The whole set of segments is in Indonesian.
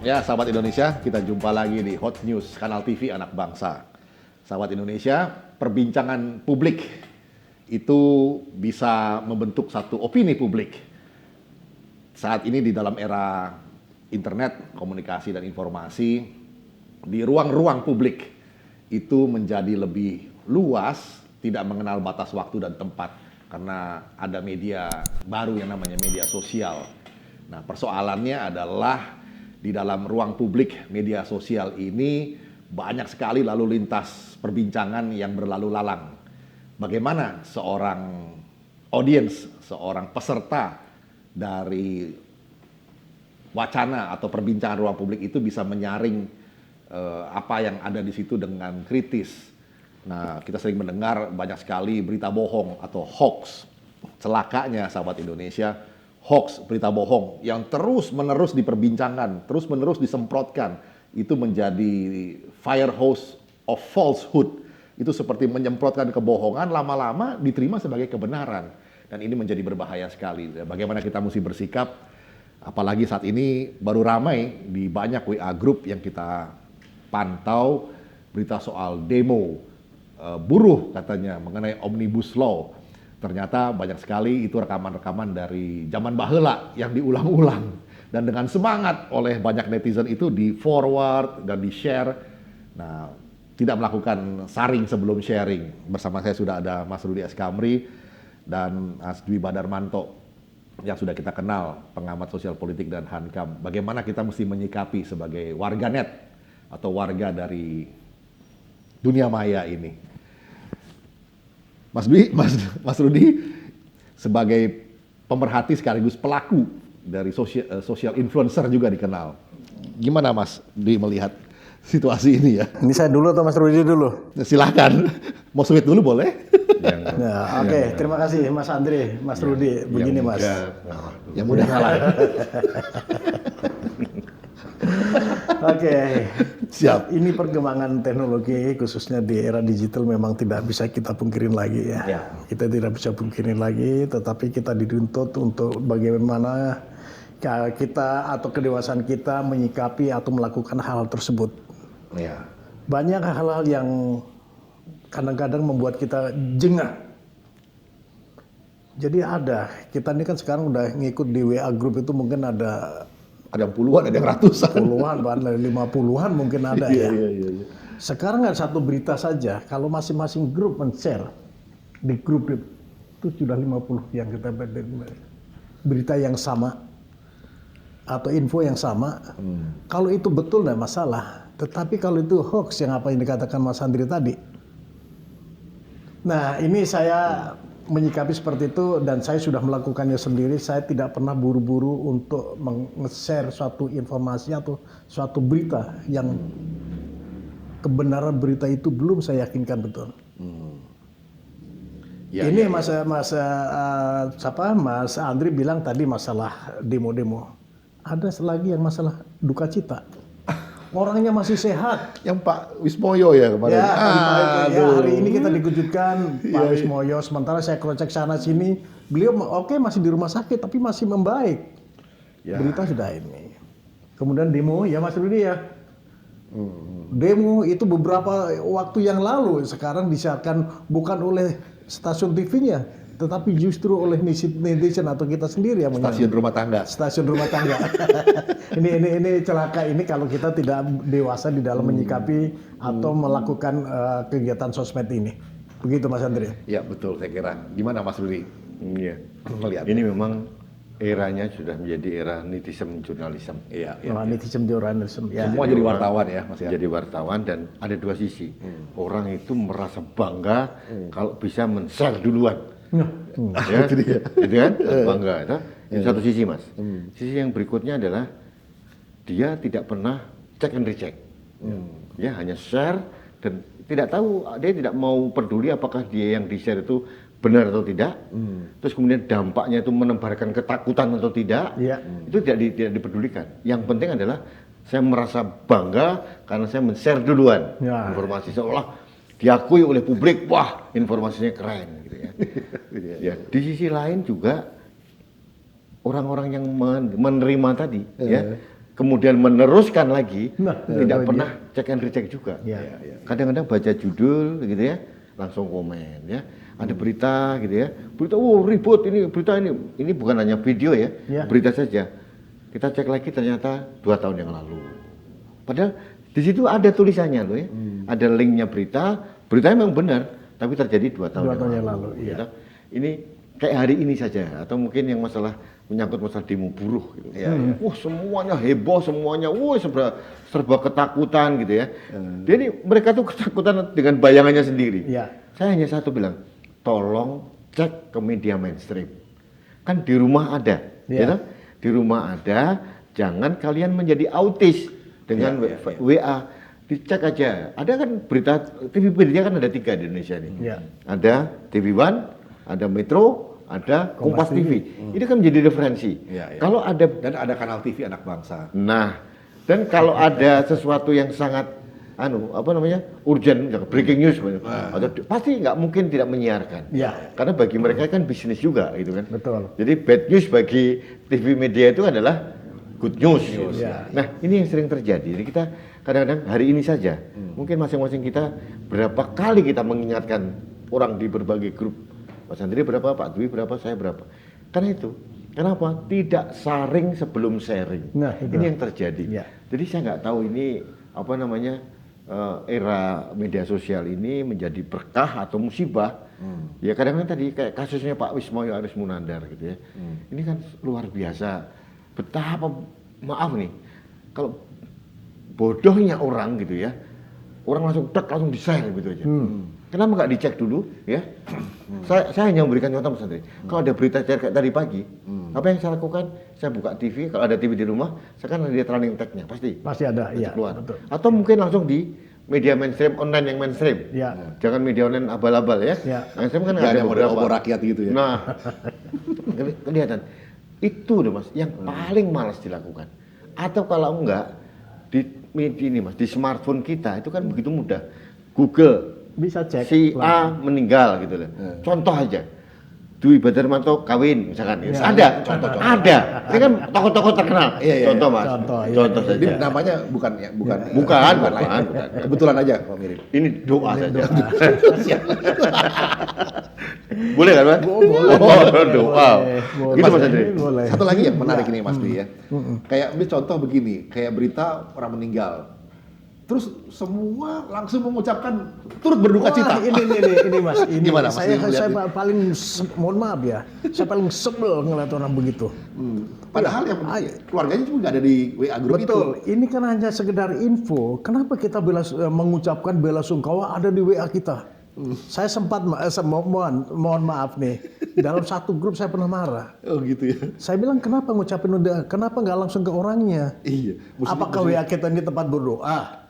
Ya, sahabat Indonesia, kita jumpa lagi di Hot News Kanal TV Anak Bangsa. Sahabat Indonesia, perbincangan publik itu bisa membentuk satu opini publik. Saat ini di dalam era internet, komunikasi dan informasi, di ruang-ruang publik itu menjadi lebih luas, tidak mengenal batas waktu dan tempat karena ada media baru yang namanya media sosial. Nah, persoalannya adalah di dalam ruang publik media sosial ini banyak sekali lalu lintas perbincangan yang berlalu lalang. Bagaimana seorang audiens, seorang peserta dari wacana atau perbincangan ruang publik itu bisa menyaring apa yang ada di situ dengan kritis. Nah, kita sering mendengar banyak sekali berita bohong atau hoax. Celakanya sahabat Indonesia, hoax, berita bohong yang terus-menerus diperbincangkan, terus-menerus disemprotkan, itu menjadi fire hose of falsehood. Itu seperti menyemprotkan kebohongan, lama-lama diterima sebagai kebenaran. Dan ini menjadi berbahaya sekali. Bagaimana kita mesti bersikap, apalagi saat ini baru ramai di banyak WA group yang kita pantau, berita soal demo, buruh katanya mengenai Omnibus Law. Ternyata banyak sekali itu rekaman-rekaman dari zaman baheula yang diulang-ulang. Dan dengan semangat oleh banyak netizen itu di-forward dan di-share. Nah, tidak melakukan saring sebelum sharing. Bersama saya sudah ada Mas Rudi S. Kamri dan Mas Dwi Badarmanto yang sudah kita kenal, pengamat sosial politik dan Hankam. Bagaimana kita mesti menyikapi sebagai warganet atau warga dari dunia maya ini. Mas Dwi, Mas Rudi sebagai pemerhati sekaligus pelaku dari social influencer juga dikenal. Gimana Mas Dwi melihat situasi ini ya? Ini saya dulu atau Mas Rudi dulu? Silahkan, mau sweet dulu boleh? Nah, Oke. Terima kasih Mas Andre, Mas Rudi. Begini Mas. Yang mudah kalah. Oke. Siap. Ini perkembangan teknologi khususnya di era digital memang tidak bisa kita pungkirin lagi ya. Kita tidak bisa pungkirin lagi, tetapi kita dituntut untuk bagaimana kita atau kedewasaan kita menyikapi atau melakukan hal tersebut. Ya. Banyak hal-hal yang kadang-kadang membuat kita jengah. Jadi kita ini kan sekarang udah ngikut di WA group itu mungkin ada yang puluhan, ada yang ratusan. Puluhan, bahkan 50-an mungkin ada ya. Iya. Sekarang ada satu berita saja, kalau masing-masing grup men-share di grup itu sudah 50 yang kita berita yang sama atau info yang sama. Kalau itu betul tidak masalah, tetapi kalau itu hoax yang apa yang dikatakan Mas Andri tadi. Nah, ini saya menyikapi seperti itu dan saya sudah melakukannya sendiri. Saya tidak pernah buru-buru untuk meng-share suatu informasi atau suatu berita yang kebenaran berita itu belum saya yakinkan betul. Ini Mas Andri bilang tadi masalah demo-demo. Ada lagi yang masalah duka cita. Orangnya masih sehat. Yang Pak Wismoyo ya kemarin. Hari ini kita dikejutkan Pak Wismoyo. Sementara saya cross-check sana sini, beliau masih di rumah sakit tapi masih membaik. Berita sudah ini. Kemudian demo ya Mas Rudi ya. Demo itu beberapa waktu yang lalu sekarang disiarkan bukan oleh stasiun TV-nya, tetapi justru oleh netizen atau kita sendiri yang stasiun rumah tangga. Stasiun rumah tangga. ini celaka ini kalau kita tidak dewasa di dalam menyikapi atau melakukan kegiatan sosmed ini. Begitu Mas Andre. Ya betul saya kira. Gimana Mas Rudi? Iya. Melihat. Ini memang eranya sudah menjadi era netizen jurnalisme. Iya. Netizen jurnalisme. Ya. Semua jadi wartawan ya Mas ya. Jadi wartawan dan ada dua sisi. Orang itu merasa bangga kalau bisa men-share duluan. Ya, gitu kan? Bangga. Itu satu sisi Mas. Sisi yang berikutnya adalah dia tidak pernah check and recheck. Ya hanya share dan tidak tahu, dia tidak mau peduli apakah dia yang di-share itu benar atau tidak. Terus kemudian dampaknya itu menebarkan ketakutan atau tidak. Itu tidak dipedulikan. Yang penting adalah saya merasa bangga karena saya men-share duluan informasi seolah diakui oleh publik, wah informasinya keren gitu ya. Ya, di sisi lain juga orang-orang yang menerima tadi ya kemudian meneruskan lagi, tidak dia. pernah cek and recheck juga. Ya. Kadang-kadang baca judul gitu ya, langsung komen ya. Ada berita gitu ya, berita ribut ini, berita ini bukan hanya video ya, berita saja. Kita cek lagi ternyata 2 tahun yang lalu. Padahal di situ ada tulisannya loh ya, ada linknya beritanya memang benar, tapi terjadi 2 tahun yang lalu. Gitu. Ini kayak hari ini saja, atau mungkin yang menyangkut masalah demo buruh gitu. Wah semuanya heboh, semuanya serba ketakutan gitu ya. Jadi mereka tuh ketakutan dengan bayangannya sendiri. Saya hanya satu bilang, tolong cek ke media mainstream. Kan di rumah ada, gitu? Di rumah ada, jangan kalian menjadi autis dengan WA. Dicek aja. Ada kan berita TV media kan ada 3 di Indonesia ini. Ada TV One, ada Metro, ada Kompas TV. Ini kan menjadi referensi. Kalau ada dan ada kanal TV anak bangsa. Nah, dan kalau ada sesuatu yang sangat urgent, breaking news, atau pasti nggak mungkin tidak menyiarkan. Karena bagi mereka kan bisnis juga, gitu kan. Betul. Jadi bad news bagi TV media itu adalah good news. Nah, ini yang sering terjadi. Jadi kita kadang-kadang hari ini saja, mungkin masing-masing kita berapa kali kita mengingatkan orang di berbagai grup. Mas Andri berapa, Pak Dwi berapa, saya berapa. Karena itu, kenapa? Tidak saring sebelum sharing. Ini yang terjadi. Jadi saya nggak tahu ini era media sosial ini menjadi berkah atau musibah. Ya kadang-kadang tadi kayak kasusnya Pak Wismoyo Aris Munandar gitu ya. Ini kan luar biasa. Betapa, maaf nih, kalau bodohnya orang gitu ya, orang langsung di-share gitu aja. Kenapa nggak dicek dulu ya? Saya hanya memberikan contoh Mas Andri. Kalau ada berita kayak tadi pagi, apa yang saya lakukan? Saya buka TV, kalau ada TV di rumah, saya kan lihat running tag-nya, pasti ada, iya. Keluar. Atau mungkin langsung di media mainstream, online yang mainstream. Jangan media online abal-abal ya. Mainstream kan ada beberapa rakyat gitu ya. Nah, kelihatan. Itu deh Mas, yang paling malas dilakukan. Atau kalau enggak, di media ini Mas, di smartphone kita itu kan begitu mudah. Google, bisa cek si A meninggal gitu loh. Contoh aja, Dwi Badarmanto kawin misalkan, ada, ada. Ini kan tokoh-tokoh terkenal. Contoh Mas, contoh saja. Ini namanya bukan. Kebetulan aja Pak Mirip. Ini doa saja. Boleh kan Mas? Boleh. Doa. Gitu Mas Andri. Satu lagi yang menarik ini Mas Dwi ya. Kayak contoh begini, kayak berita orang meninggal. Terus semua langsung mengucapkan turut berduka cita. Ini Mas, ini gimana Mas? Saya paling mohon maaf ya, saya paling sebel ngeliat orang begitu. Padahal yang keluarganya cuma nggak ada di WA grup itu. Betul, ini kan hanya sekedar info. Kenapa kita mengucapkan bela sungkawa ada di WA kita? Saya sempat mohon maaf nih, dalam satu grup saya pernah marah. Oh gitu ya. Saya bilang kenapa ngucapin, kenapa nggak langsung ke orangnya? Iya. Apakah WA kita ini tempat berdoa?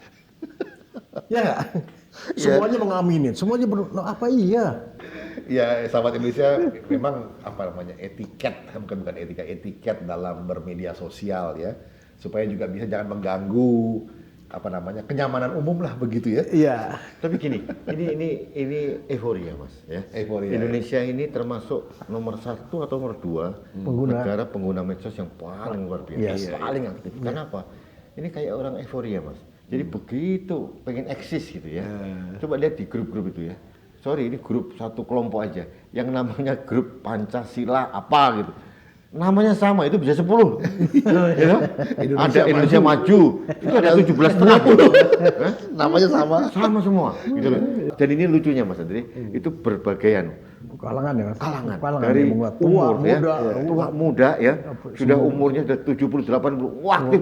Ya nggak? Semuanya mengaminin, semuanya berdoa. Apa iya? Ya, sahabat Indonesia, memang etiket, bukan etiket dalam bermedia sosial ya, supaya juga bisa jangan mengganggu kenyamanan umum lah begitu ya. Iya. Tapi gini, ini euforia Mas ya. Euforia. Indonesia ini termasuk nomor 1 atau nomor 2 negara pengguna medsos yang paling luar biasa, paling aktif. Kenapa? Ini kayak orang euforia Mas. Jadi begitu pengen eksis gitu ya. Coba lihat di grup-grup itu ya. Sorry, ini grup satu kelompok aja yang namanya grup Pancasila apa gitu. Namanya sama, itu bisa 10. Ya, ada Indonesia Maju. Itu ada 17,5 gitu. Namanya sama. Sama semua gitu loh. Dan ini lucunya Mas Andri, itu berbagai kalangan ya. Kalangan dari tua, muda ya. Sudah umurnya sudah 70, 80, aktif,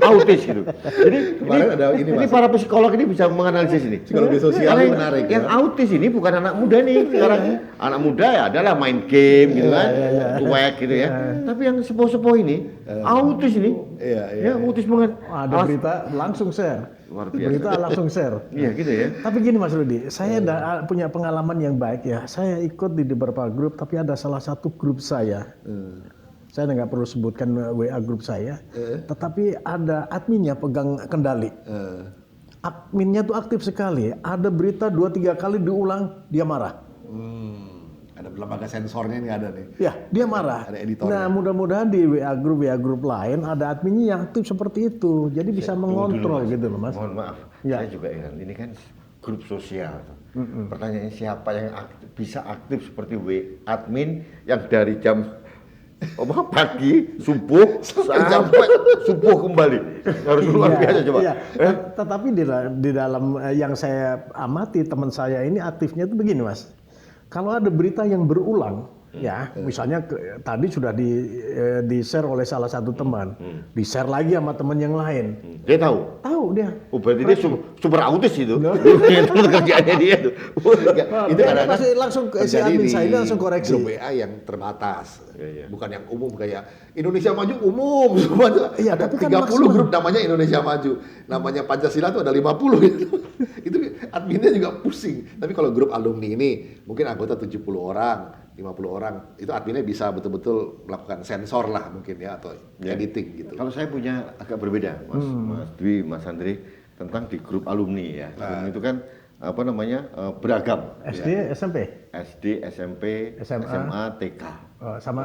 autis gitu. Jadi ini para psikolog ini bisa menganalisis ini. Psikologi sosial ini menarik. Yang autis ini bukan anak muda nih sekarang. Anak muda ya adalah main game gitu kan, cuek gitu ya. Tapi yang sepuh-sepuh ini, autis ini, ya autis banget. Ada berita langsung share. Luar biasa. Berita langsung share. Iya gitu ya. Tapi gini Mas Rudi, saya punya pengalaman yang baik ya. Saya ikut di beberapa grup, tapi ada salah satu grup saya. Saya nggak perlu sebutkan WA grup saya, tetapi ada adminnya pegang kendali. Adminnya tuh aktif sekali. Ada berita 2-3 kali diulang, dia marah. Ada lembaga sensornya ini ada nih. Ya, dia marah. Ada editornya. Nah, mudah-mudahan di WA group lain ada adminnya yang aktif seperti itu. Jadi bisa mengontrol gitu loh, Mas. Mohon maaf, Ya. saya juga heran. Ini kan grup sosial. Pertanyaannya siapa yang bisa aktif seperti admin yang dari jam pagi, subuh, sampai subuh kembali. Harus luar biasa coba. Iya. Tetapi di dalam yang saya amati teman saya ini aktifnya itu begini, Mas. Kalau ada berita yang berulang, ya, misalnya tadi sudah di-share oleh salah satu teman, di-share lagi sama teman yang lain. Dia tahu. Tahu dia. Oh, berarti dia super autis itu. Itu kerjaannya dia tuh. Itu kadang-kadang pasti langsung si terjadi admin di saya ini langsung koreksi. grup WA yang terbatas. Iya. Bukan yang umum kayak Indonesia Maju umum semuanya. Iya, Ada tapi kan 30 maksimal. grup namanya Indonesia Maju. Namanya Pancasila tuh ada 50 gitu. Itu adminnya juga pusing. Tapi kalau grup alumni ini mungkin anggota 70 orang, 50 orang, itu adminnya bisa betul-betul melakukan sensor lah mungkin ya atau editing gitu. Kalau saya punya agak berbeda, Mas Dwi, Mas Andri, tentang di grup alumni ya. Alumni itu kan apa namanya beragam. SD, SMP, SD, SMP, SMA, TK. sama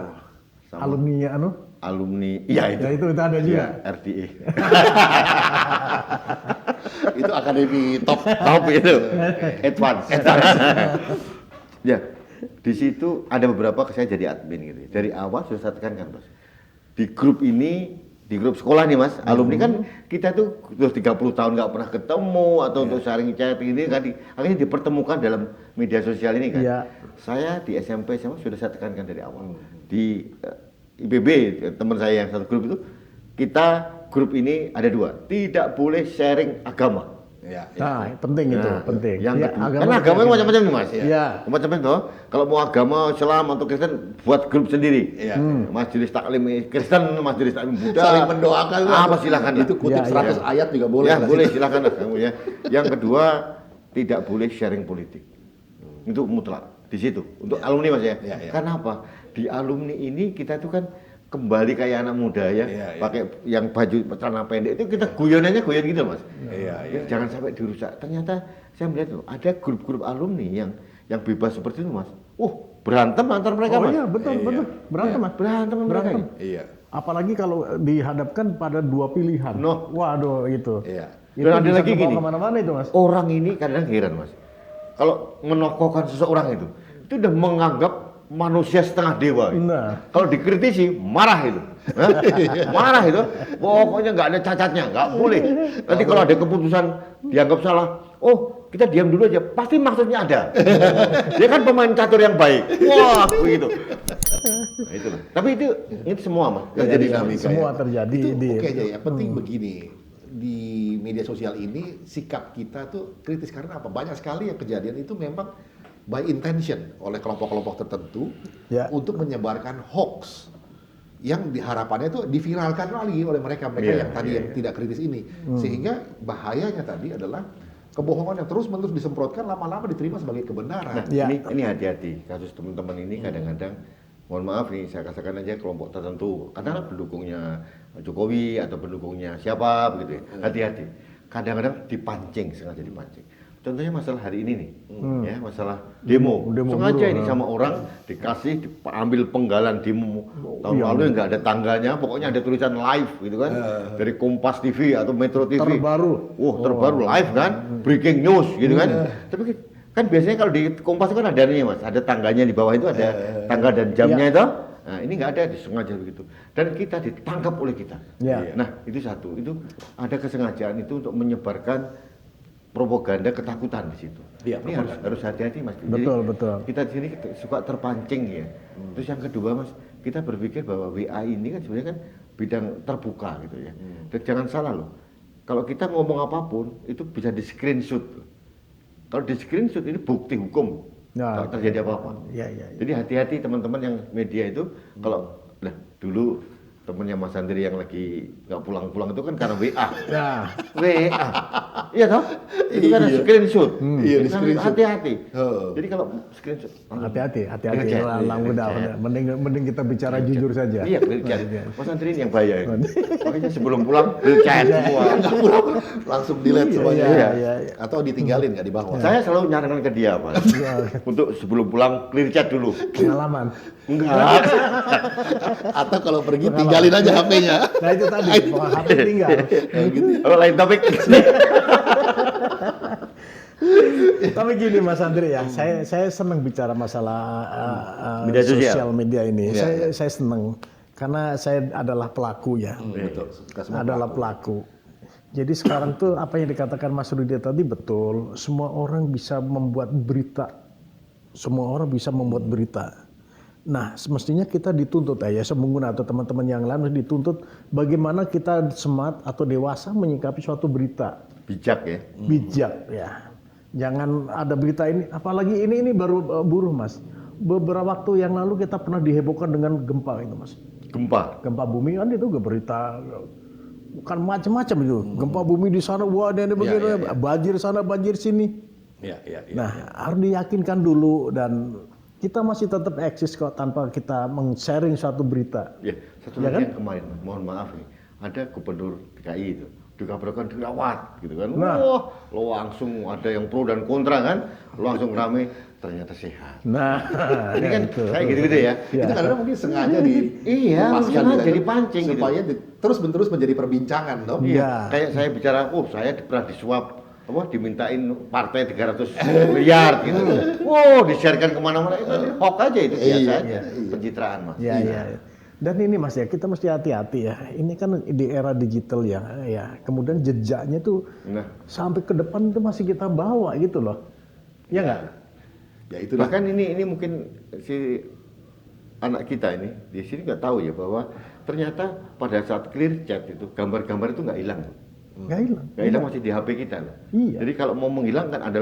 Sama. alumni Alumni, iya itu. Ya itu ada juga. Ya, RDE. Itu akademi top. Top itu. Advance. Ya, di situ ada beberapa saya jadi admin gitu. Dari awal sudah saya tekankan, Mas. Di grup ini, di grup sekolah nih, Mas, alumni kan kita tuh sudah 30 tahun nggak pernah ketemu atau untuk sharing chat ini kan akhirnya dipertemukan dalam media sosial ini kan. Iya. Saya di SMP SMA sudah saya tekankan dari awal. Di IPB teman saya yang satu grup itu, kita grup ini ada 2, tidak boleh sharing agama. Ya, Nah, penting itu, Nah, penting. Yang Ya, kedua, karena agama macam-macam nih, Mas. Iya. Macam-macam toh. Kalau mau agama Islam atau Kristen buat grup sendiri. Iya. Majelis Taklim Kristen, Majelis Taklim Buddha. Saling mendoakan Apa silakan. Itu kutip Ya, 100 ayat juga boleh. Ya, lah. boleh silakan lah kamu ya. Yang kedua, tidak boleh sharing politik. Itu mutlak di situ untuk alumni, Mas ya. Ya, ya. Karena apa? Di alumni ini kita tuh kan kembali kayak anak muda ya, Iya, iya. pakai yang baju celana pendek itu kita guyonannya guyon gitu, Mas. Iya, iya. Jangan sampai dirusak. Ternyata saya melihat loh, ada grup-grup alumni yang bebas seperti itu, Mas. Berantem antar mereka, Oh Mas. iya, betul. Berantem, Mas. Berantem mereka. Berantem. Iya. Apalagi kalau dihadapkan pada 2 pilihan. Noh. Waduh, itu. Iya. Itu Dan ada bisa lagi kebawa gini. kemana-mana itu, Mas. Orang ini kadang heran, Mas. Kalau menokohkan seseorang itu udah menganggap manusia setengah dewa. Nah. Kalau dikritisi marah itu. Hah? Marah itu. Pokoknya nggak ada cacatnya, nggak boleh. Nanti kalau ada keputusan dianggap salah, kita diam dulu aja. Pasti maksudnya ada. Dia kan pemain catur yang baik. Wah, begitu. Nah, itulah. Tapi itu semua, Mas. Terjadi dinamika. Semua ya. terjadi Itu di- oke aja. Yang penting begini, di media sosial ini sikap kita tuh kritis karena apa? Banyak sekali yang kejadian itu memang by intention oleh kelompok-kelompok tertentu Ya. untuk menyebarkan hoax yang diharapannya itu diviralkan lagi oleh mereka Iya, yang tadi yang tidak kritis ini. Sehingga bahayanya tadi adalah kebohongan yang terus-menerus disemprotkan lama-lama diterima sebagai kebenaran. Nah, Ya. ini hati-hati. Kasus teman-teman ini kadang-kadang, mohon maaf nih, saya katakan aja kelompok tertentu, katakanlah pendukungnya Jokowi atau pendukungnya siapa begitu ya. Hati-hati. Kadang-kadang dipancing, sengaja dipancing. Contohnya masalah hari ini nih, ya masalah demo. Demo Sengaja buruh, ini sama orang dikasih diambil penggalan demo. Tahun lalu yang nggak ada tangganya, pokoknya ada tulisan live gitu kan, dari Kompas TV atau Metro TV. Terbaru. Terbaru live kan, breaking news gitu kan. Tapi kan biasanya kalau di Kompas itu kan ada nih, Mas, ada tangganya di bawah itu ada tanggal dan jamnya itu. Nah, ini nggak ada, disengaja begitu. Dan kita ditangkap oleh kita. Ya. Nah, itu satu. Itu ada kesengajaan itu untuk menyebarkan propaganda ketakutan di situ. Iya, Ini harus hati-hati, Mas. Betul, betul. Kita di sini suka terpancing ya. Terus yang kedua, Mas, kita berpikir bahwa WA ini kan sebenarnya kan bidang terbuka gitu ya. Dan jangan salah loh. Kalau kita ngomong apapun itu bisa di screenshot. Kalau di screenshot ini bukti hukum. Nah, Kalau terjadi apa-apa. Iya, iya. Jadi hati-hati teman-teman yang media itu kalau dulu temennya Mas Andri yang lagi nggak pulang-pulang itu kan karena WA. Ya. WA. Iya toh? Itu kan Iya. screenshot. Iya, di Jadi screenshot. hati-hati. Oh. Jadi kalau screenshot Hati-hati Ngechat, lang udah. Mending kita bicara jujur saja. Iya, clear chat. Mas Andri ini yang bayar. Makanya sebelum pulang clear chat semua. Nggak pulang, langsung delete semuanya. iya. Atau ditinggalin nggak di bawah. Saya selalu nyarankan ke dia, Mas. Untuk sebelum pulang clear chat dulu. Pengalaman. Enggak. Atau kalau pergi tinggalin aja HP-nya. Nah itu tadi, HP tinggal. Gitu. Kalau lain topik. Tapi gini Mas Andri ya, saya senang bicara masalah Media sosial. sosial media ini. Iya, Saya senang karena saya adalah pelaku ya, Betul. Kita semua adalah pelaku. Jadi sekarang tuh apa yang dikatakan Mas Rudi tadi betul. Semua orang bisa membuat berita. Semua orang bisa membuat berita. Nah, semestinya kita dituntut ya, Semunguna atau teman-teman yang lain harus dituntut bagaimana kita smart atau dewasa menyikapi suatu berita. Bijak ya. Bijak ya. Jangan ada berita ini, apalagi ini baru buruh Mas. Beberapa waktu yang lalu kita pernah dihebohkan dengan gempa itu Mas. Gempa. Gempa bumi kan itu berita bukan macam-macam itu. Gempa bumi di sana, wah ini begini, banjir sana, banjir sini. Iya. Nah, harus diyakinkan dulu dan kita masih tetap eksis kok tanpa kita men-sharing suatu berita. Ya, satu Ya lagi kan? yang kemarin, mohon maaf nih, ada gubernur DKI itu dikabarkan dirawat gitu kan. Nah. Wah, lo langsung ada yang pro dan kontra kan, lo langsung rame ternyata sehat. Nah, Ini kan itu. kayak gitu-gitu ya. Ya. Itu kadang mungkin sengaja Iya, lepaskan sengaja gitu, dipancing gitu. supaya terus-menerus menjadi perbincangan dong. Iya. Kayak saya bicara, saya pernah disuap, dimintain partai 300 miliar gitu. Wow, di-sharekan kemana-mana, itu hoax aja itu biasa aja. Pencitraan Mas. Iya. Dan ini Mas ya, kita mesti hati-hati ya. Ini kan di era digital ya. Kemudian jejaknya tuh Nah, sampai ke depan itu masih kita bawa gitu loh. Ya nggak? Ya itu lah. bahkan ini mungkin si anak kita ini di sini nggak tahu ya bahwa ternyata pada saat clear chat itu gambar-gambar itu nggak hilang. Nggak hilang. Nggak hilang masih di HP kita loh. Iya. Jadi kalau mau menghilangkan ada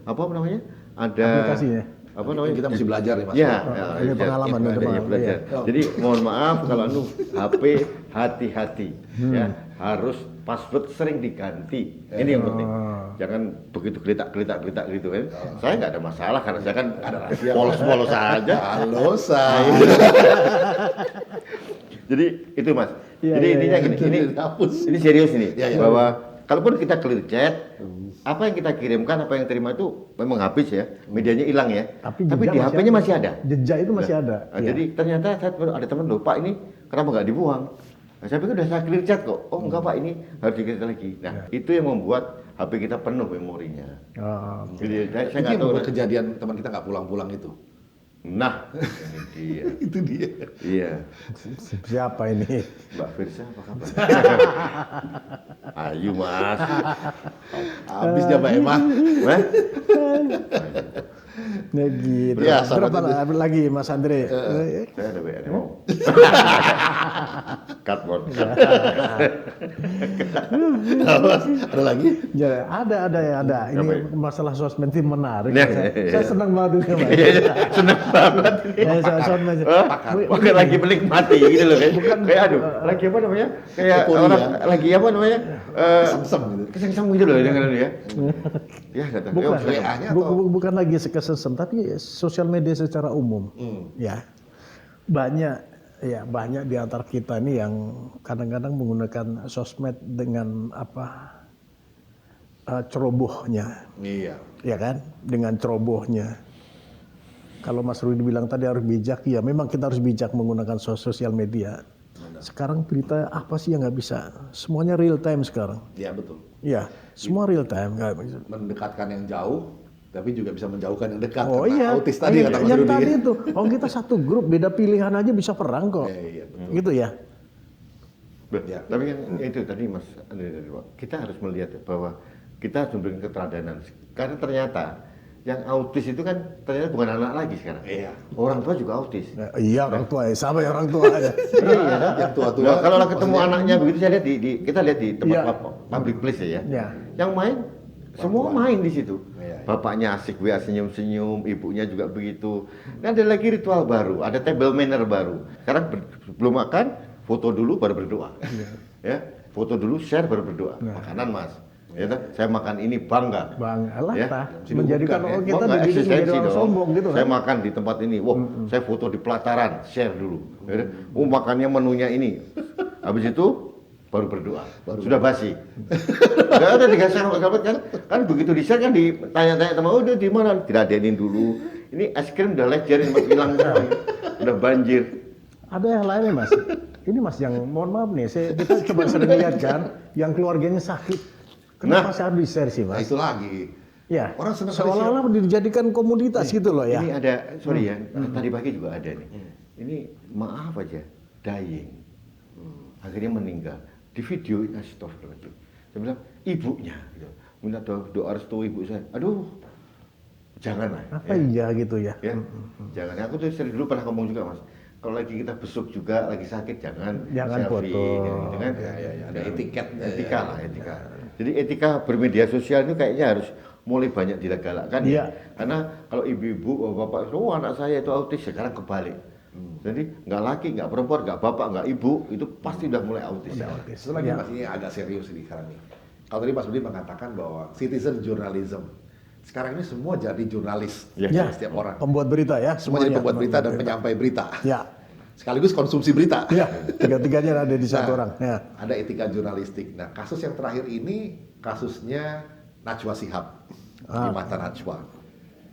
apa namanya? Ada Aplikasinya. apa namanya? Kita mesti belajar nih Mas. Ya, ini pengalaman, ini pengalaman, belajar. iya. Jadi mohon maaf kalau HP hati-hati ya, harus password sering diganti. Ini yang penting. Jangan begitu geletak gitu kan. Saya nggak ada masalah karena saya kan ada rahasia polos-polos aja. Halo saya. Jadi itu Mas. Iya, Jadi iya, intinya iya. gini, Dihapus. ini serius ini Iya, iya. bahwa kalaupun kita clear chat, apa yang kita kirimkan, apa yang terima itu memang habis ya, medianya hilang ya. Tapi Tapi jejak di masih HP-nya ada. masih ada. Jejak itu masih ada. Nah, Iya. Jadi ternyata saya ada teman loh, Pak ini kenapa nggak dibuang? Nah, saya pikir udah saya clear chat kok. Oh enggak Pak, ini harus dikirim lagi. Nah itu yang membuat HP kita penuh memorinya. Oh. Jadi saya Itu nggak yang tahu. membuat kejadian teman kita nggak pulang-pulang itu. Nah, ini dia. Itu dia. Iya. Siapa ini? Mbak Firsa apa kabar? Ayu Mas. Habis dia Mbak Emma. Hah? Nah, gitu. Ya, sahabat Berapa lagi Mas Andre? Saya ada WA nih, mau. Cut Bon. Ada lagi? Ya, ada. Ini Apa ya? masalah sosmed ini menarik. Iya, Saya senang banget ini, Mas. Seneng banget ini. Sosmed. Bukan lagi menikmati gitu loh kayak aduh, lagi apa namanya? Kayak Euforia. orang lagi apa namanya? Sengsem gitu. Kesengsem gitu loh dengan ya. Ya enggak tahu. Bukan, WA-nya atau? bukan lagi kesesem, tapi sosial media secara umum. Ya, banyak di antara kita ini yang kadang-kadang menggunakan sosmed dengan cerobohnya, Iya. ya kan? Dengan cerobohnya. Kalau Mas Rudi bilang tadi harus bijak, ya memang kita harus bijak menggunakan sosial media. Sekarang berita apa sih yang nggak bisa? Semuanya real time sekarang. Iya betul. Ya, semua real time. Mendekatkan yang jauh, tapi juga bisa menjauhkan yang dekat. Oh karena iya, autis tadi kata Mas yang Rudi. tadi itu. Oh kita satu grup beda pilihan aja bisa perang kok. Iya, betul. Gitu ya. Ya. Tapi yang itu tadi Mas Andre tadi, Pak, kita harus melihat bahwa kita harus memberikan keteladanan. Karena ternyata yang autis itu kan ternyata bukan anak lagi sekarang. Iya. Orang tua juga autis. Nah, iya orang tua ya, sama ya orang tua aja. Yang tua-tua. Nah, kalau ketemu anaknya begitu saya lihat kita lihat di tempat Iya. public place ya. Iya. Yang main semua main di situ. Iya, iya. Bapaknya asik WA senyum-senyum, ibunya juga begitu. Dan ada lagi ritual baru, ada table manner baru. Sekarang sebelum makan foto dulu baru berdoa. Ya, foto dulu share baru berdoa. Makanan Mas. Ya, toh? Saya makan ini bangga. Bang, alah, Ya. menjadikan ya. kita Bangga, dididik menjadi eksistensi orang dong. sombong gitu Saya kan. makan di tempat ini, wah, saya foto di pelataran, share dulu. Ya, makannya menunya ini. Habis itu baru berdoa. Sudah basi. Enggak ada dikasih sahabat kan begitu di share kan ditanya-tanya teman, udah di mana? Diladenin dulu. Ini es krim udah lejerin, mas hilang semua. Udah banjir. Ada yang lainnya Mas. Ini Mas yang mohon maaf nih, kita coba sering lihat kan, yang keluarganya sakit. Kenapa saya harus di-share sih Nah Mas? itu lagi. Ya, Orang senang seolah-olah dijadikan komoditas gitu loh ya. Ini ada, sorry ya, tadi pagi juga ada nih. Ini maaf aja, dying. Akhirnya meninggal. Di video, astagfirullahaladzim. Saya bilang, ibunya. Gitu. Minta doa restu ibu saya. Aduh, janganlah. Apa iya gitu ya? Ya, jangan. Aku tuh sering dulu pernah ngomong juga mas. Kalau lagi kita besuk juga, lagi sakit, jangan selfie, foto. gitu kan? Ada etiket. Etika lah, etika. Jadi etika bermedia sosial itu kayaknya harus mulai banyak digalakkan Iya. ya. Karena kalau ibu-ibu, bapak, oh anak saya itu autis, sekarang kebalik. Jadi nggak laki, nggak perempuan, nggak bapak, nggak ibu, itu pasti udah mulai autis. Itu lagi Mas, ini agak serius ini sekarang nih. Kalau tadi Mas Budi mengatakan bahwa citizen journalism, sekarang ini semua jadi jurnalis, Ya, setiap orang. pembuat berita ya, Semua jadi pembuat berita dan penyampai berita. Ya, Sekaligus konsumsi berita. ya, tiga-tiganya ada di satu Nah, orang. Ya. Ada etika jurnalistik. Nah, kasus yang terakhir ini kasusnya Najwa Shihab di mata Najwa.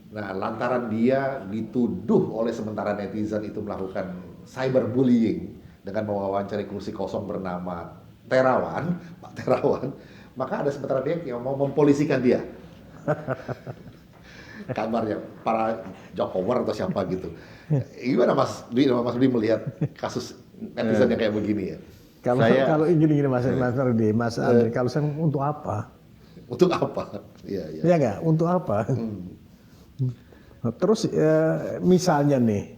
Nah, lantaran dia dituduh oleh sementara netizen itu melakukan cyberbullying dengan mewawancari kursi kosong bernama Terawan, Pak Terawan, maka ada sementara dia yang mau mempolisikan dia. Kabarnya para Jokower atau siapa gitu. Gimana Mas Dwi melihat kasus netizen yang kayak begini ya? Kalau gini Mas Rudi, Mas Andri, kalau saya untuk apa? Untuk apa? Iya, iya. Ya nggak, untuk apa? Terus misalnya nih,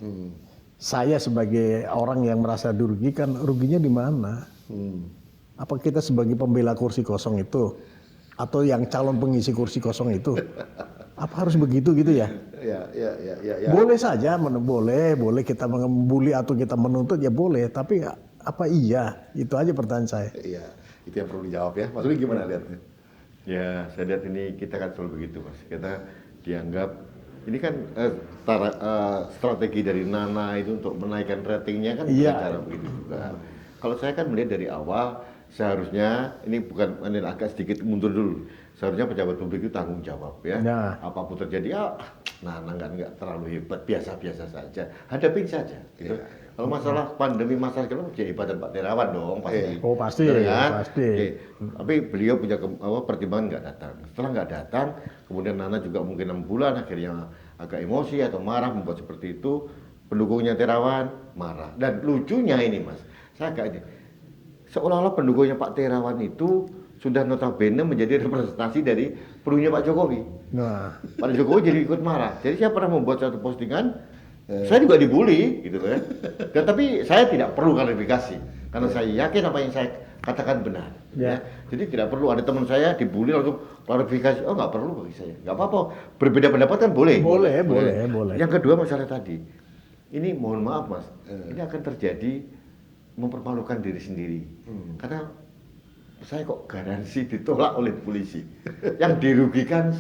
saya sebagai orang yang merasa dirugikan, ruginya di mana? Apa kita sebagai pembela kursi kosong itu, atau yang calon pengisi kursi kosong itu, apa harus begitu gitu ya? Ya. Boleh saja, boleh kita membuli atau kita menuntut ya boleh, tapi apa iya? Itu aja pertanyaan saya. Iya, itu yang perlu dijawab ya. Mas Rudi gimana lihatnya? Ya, saya lihat ini kita kan selalu begitu mas. Kita dianggap ini kan strategi dari Nana itu untuk menaikkan ratingnya kan Iya. cara begitu juga. Kalau saya kan melihat dari awal seharusnya ini bukan ini agak sedikit mundur dulu. Seharusnya pejabat publik itu tanggung jawab ya. Nah. Apapun terjadi ya Nana nggak terlalu hebat, biasa-biasa saja. Hadapin saja. Gitu. Kalau masalah pandemi masalah kalau ya hebatan Pak Terawan dong pasti. Oh pasti, Betul kan? pasti. Oke. Tapi beliau punya pertimbangan nggak datang. Setelah nggak datang, kemudian Nana juga mungkin 6 bulan akhirnya agak emosi atau marah membuat seperti itu. Pendukungnya Terawan marah. Dan lucunya ini mas, saya agak ini seolah-olah pendukungnya Pak Terawan itu sudah notabene menjadi representasi dari pendukungnya Pak Jokowi. Nah, Pak Jokowi jadi ikut marah. Jadi saya pernah membuat satu postingan, saya juga dibully, gitu ya. Dan tapi saya tidak perlu klarifikasi, karena saya yakin apa yang saya katakan benar. Ya. Ya. Jadi tidak perlu ada teman saya dibully langsung klarifikasi. Oh nggak perlu bagi saya, nggak apa-apa. Berbeda pendapat kan boleh. Boleh. Yang kedua masalah tadi, ini mohon maaf mas, ini akan terjadi mempermalukan diri sendiri, karena saya kok garansi ditolak oleh polisi. Yang dirugikan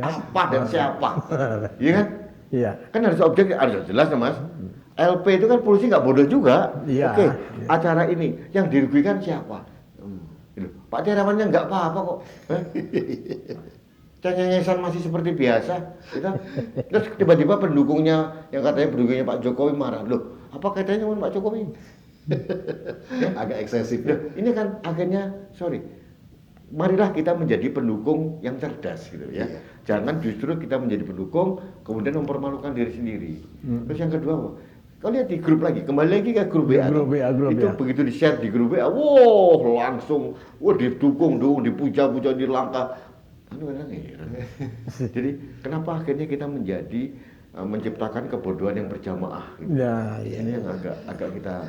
apa dan siapa, iya kan? iya. Kan harus objektif, harus jelas ya mas. LP itu kan polisi nggak bodoh juga. Iya. Oke, acara ini yang dirugikan siapa? Gitu. Pak Terawannya nggak apa-apa kok. Cengengesan masih seperti biasa. Gitu. Terus tiba-tiba pendukungnya yang katanya pendukungnya Pak Jokowi marah. Loh, apa kaitannya dengan Pak Jokowi? Agak eksesif. Loh, ini kan akhirnya, marilah kita menjadi pendukung yang cerdas gitu ya. Iya. Jangan justru kita menjadi pendukung kemudian mempermalukan diri sendiri. Terus yang kedua, kau lihat di grup lagi, kembali lagi ke grup WA. Grup itu WA. begitu di share di grup WA, wow langsung, didukung, dipuja-puja, dilangkah. Jadi kenapa akhirnya kita menjadi menciptakan kebodohan yang berjamaah? Gitu. Ya, Ini yang agak kita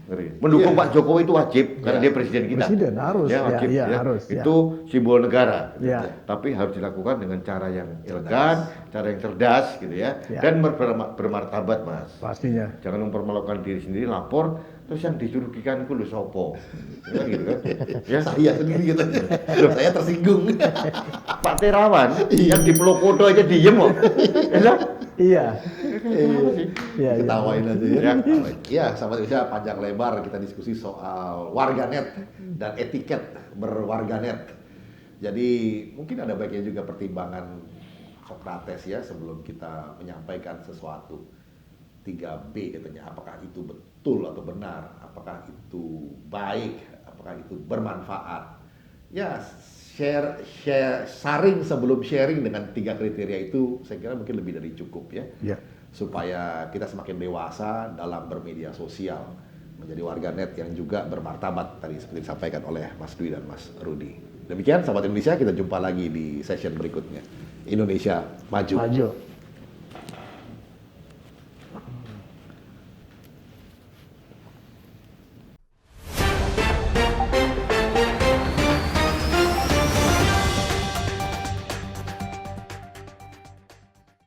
ngeri. Mendukung Pak Jokowi itu wajib karena dia presiden kita. Presiden harus, ya, wajib, ya, harus. Itu simbol negara. Ya. Tapi harus dilakukan dengan cara yang elegan, cara yang cerdas, gitu ya. Ya. Dan bermartabat, mas. Pastinya. Jangan mempermalukan diri sendiri, lapor Terus yang dicurugikan ku lho sopo? Kan gitu kan. Ya, Saya sendiri gitu. Saya tersinggung. Pak Terawan yang di Plokodo aja diem kok. Ya, Iya. kenapa sih? Iya, iya. Ketawain aja ya. Ya. Ya, sahabat Indonesia, panjang lebar kita diskusi soal warganet dan etiket berwarganet. Jadi mungkin ada baiknya juga pertimbangan Sokrates ya sebelum kita menyampaikan sesuatu. 3B katanya, apakah itu betul atau benar, apakah itu baik, apakah itu bermanfaat. Ya, saring sebelum sharing dengan 3 kriteria itu, saya kira mungkin lebih dari cukup ya. Ya. Supaya kita semakin dewasa dalam bermedia sosial, menjadi warganet yang juga bermartabat tadi seperti disampaikan oleh Mas Dwi dan Mas Rudi. Demikian sahabat Indonesia, kita jumpa lagi di session berikutnya. Indonesia maju. Maju.